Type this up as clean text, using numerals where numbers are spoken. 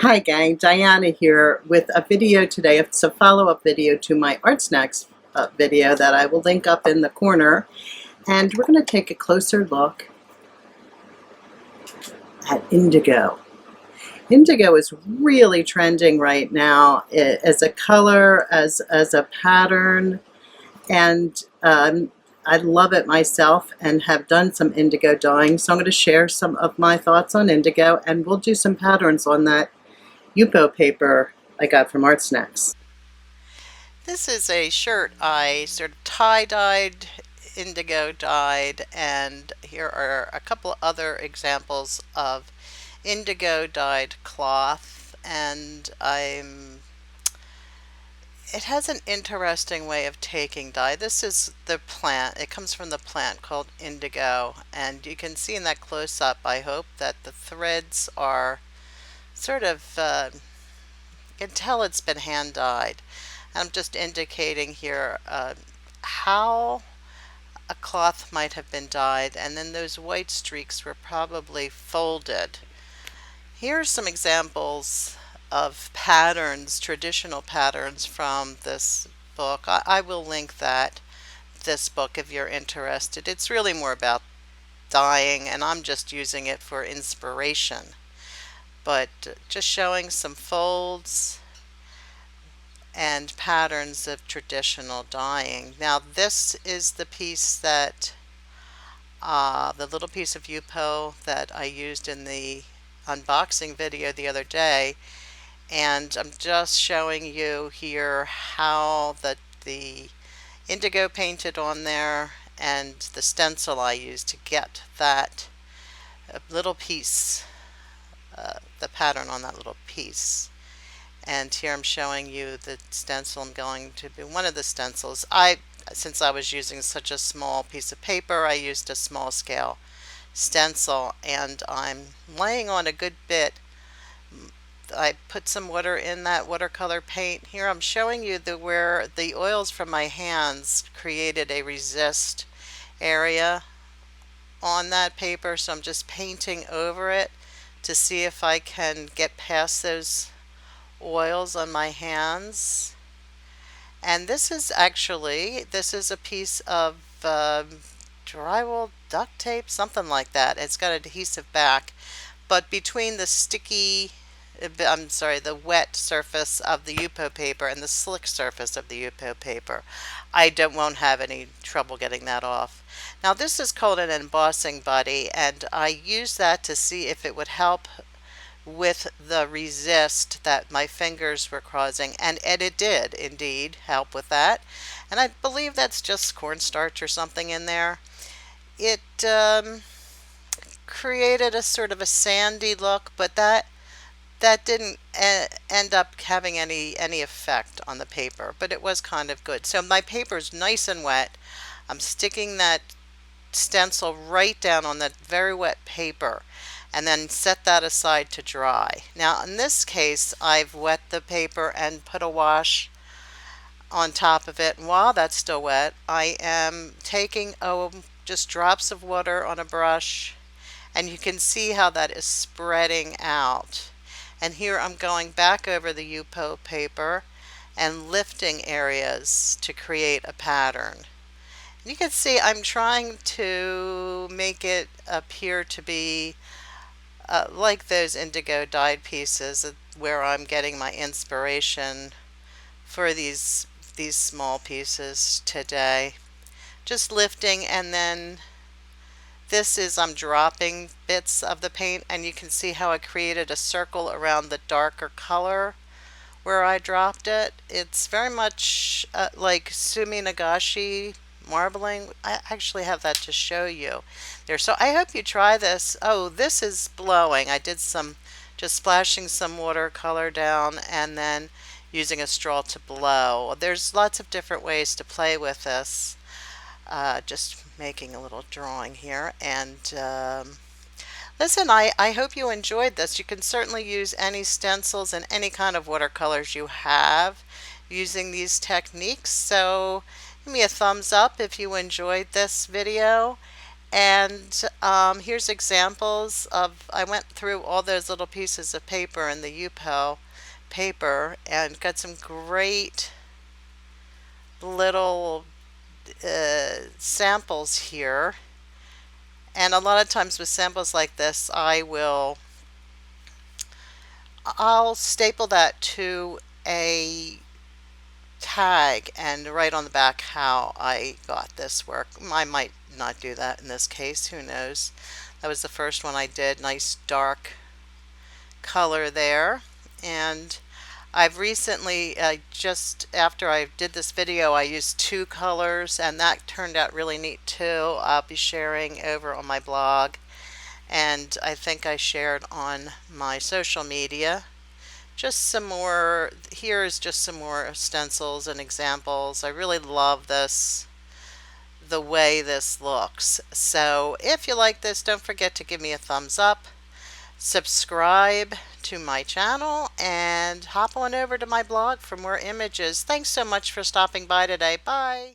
Hi gang, Diana here with a video today. It's a follow-up video to my Art Snacks video that I will link up in the corner. And we're going to take a closer look at indigo. Indigo is really trending right now as a color, as a pattern, and I love it myself and have done some indigo dyeing. So I'm going to share some of my thoughts on indigo, and we'll do some patterns on that Yupo paper I got from Art Snacks. This is a shirt I sort of tie-dyed, indigo dyed, and here are a couple other examples of indigo dyed cloth, and it has an interesting way of taking dye. This is the plant. It comes from the plant called indigo, and you can see in that close-up, I hope, that the threads are sort of, you can tell it's been hand dyed. I'm just indicating here how a cloth might have been dyed, and then those white streaks were probably folded. Here are some examples of patterns, traditional patterns from this book. I will link this book if you're interested. It's really more about dyeing, and I'm just using it for inspiration. But just showing some folds and patterns of traditional dyeing. Now this is the piece that, the little piece of Yupo that I used in the unboxing video the other day, and I'm just showing you here how the indigo painted on there and the stencil I used to get that little piece, the pattern on that little piece. And here I'm showing you the stencil. I'm going to be one of the stencils. Since I was using such a small piece of paper, I used a small scale stencil, and I'm laying on a good bit. I put some water in that watercolor paint. Here I'm showing you where the oils from my hands created a resist area on that paper, so I'm just painting over it to see if I can get past those oils on my hands. And this is a piece of drywall duct tape, something like that. It's got adhesive back, but between the the wet surface of the Yupo paper and the slick surface of the Yupo paper, won't have any trouble getting that off. Now this is called an embossing buddy, and I used that to see if it would help with the resist that my fingers were causing, and it did indeed help with that. And I believe that's just cornstarch or something in there. It created a sort of a sandy look, but that didn't end up having any effect on the paper, but it was kind of good. So my paper's nice and wet. I'm sticking that stencil right down on that very wet paper, and then set that aside to dry. Now in this case, I've wet the paper and put a wash on top of it, and while that's still wet, I am taking just drops of water on a brush, and you can see how that is spreading out. And here I'm going back over the Yupo paper and lifting areas to create a pattern. You can see I'm trying to make it appear to be like those indigo dyed pieces where I'm getting my inspiration for these small pieces today. Just lifting, and then I'm dropping bits of the paint, and you can see how I created a circle around the darker color where I dropped it. It's very much like Sumi Nagashi marbling. I actually have that to show you there. So I hope you try this. Oh, this is blowing. I did just splashing some watercolor down and then using a straw to blow. There's lots of different ways to play with this. Just making a little drawing here, and listen, I hope you enjoyed this. You can certainly use any stencils and any kind of watercolors you have using these techniques. So give me a thumbs up if you enjoyed this video, And here's examples of, I went through all those little pieces of paper in the Yupo paper and got some great little samples here. And a lot of times with samples like this, I'll staple that to a tag and write on the back how I got this work. I might not do that in this case, who knows. That was the first one I did, nice dark color there. And I've recently, just after I did this video, I used two colors and that turned out really neat too. I'll be sharing over on my blog, and I think I shared on my social media. Just some more, here is just some more stencils and examples. I really love this, the way this looks. So if you like this, don't forget to give me a thumbs up, subscribe to my channel, and hop on over to my blog for more images. Thanks so much for stopping by today. Bye.